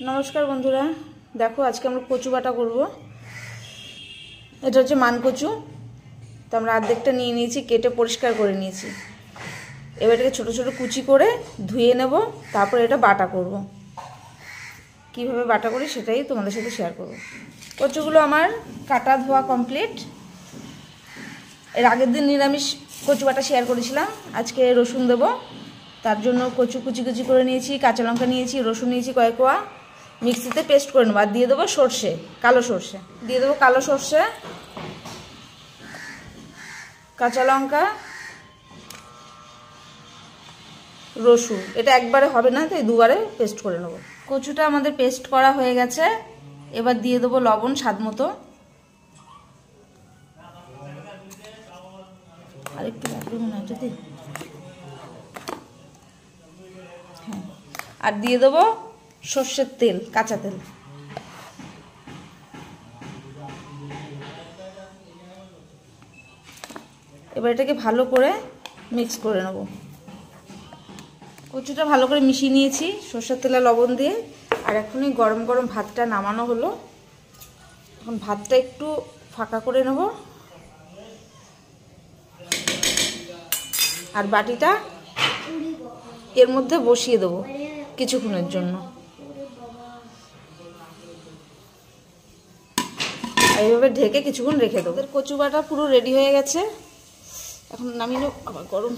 নমস্কার বন্ধুরা, দেখো আজকে আমরা কচু বাটা করব। এটা হচ্ছে মান কচু। তো আমরা অর্ধেকটা নিয়ে নিয়েছি, কেটে পরিষ্কার করে নিয়েছি। এবার এটাকে ছোটো ছোটো কুচি করে ধুয়ে নেব, তারপর এটা বাটা করব। কিভাবে বাটা করি সেটাই তোমাদের সাথে শেয়ার করব। কচুগুলো আমার কাটা ধোয়া কমপ্লিট। এর আগের দিন নিরামিষ কচু বাটা শেয়ার করেছিলাম, আজকে রসুন দেবো। তার জন্য কচু কুচি কুচি করে নিয়েছি, কাঁচা লঙ্কা নিয়েছি, রসুন নিয়েছি কয়েক কোয়া, মিক্সিতে পেস্ট করে নেবো। আর দিয়ে দেবো সর্ষে, কালো সর্ষে দিয়ে দেবো, কালো সর্ষে, কাঁচা লঙ্কা, রসুন। এটা একবারে হবে না, তাই দুবারে পেস্ট করে নেবো। কচুটা আমাদের পেস্ট করা হয়ে গেছে। এবার দিয়ে দেবো লবণ স্বাদ মতো, আর একটু লাগবে মনে হয় যদি। হ্যাঁ, আর দিয়ে দেবো সর্ষের তেল, কাঁচা তেল। এবার এটাকে ভালো করে মিক্স করে নেব। কচুটা ভালো করে মিশিয়ে নিয়েছি সর্ষের তেল আর লবণ দিয়ে। আর এখনই গরম গরম ভাতটা নামানো হলো। এখন ভাতটা একটু ফাঁকা করে নেব, আর বাটিটা এর মধ্যে বসিয়ে দেবো কিছুক্ষণের জন্য। এইভাবে ঢেকে কিছুক্ষণ রেখে দেবো। কচু বাটা পুরো রেডি হয়ে গেছে। এখন নামিয়ে নেব, আবার গরম।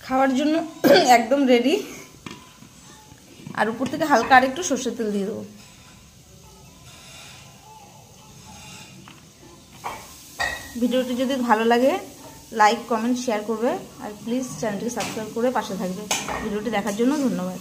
খাওয়ার জন্য একদম রেডি। আর উপর থেকে হালকা আর একটু সর্ষের তেল দিয়ে দেবো। ভিডিওটি যদি ভালো লাগে লাইক, কমেন্ট, শেয়ার করবে। আর প্লিজ চ্যানেলটি সাবস্ক্রাইব করে পাশে থাকবে। ভিডিওটি দেখার জন্য ধন্যবাদ।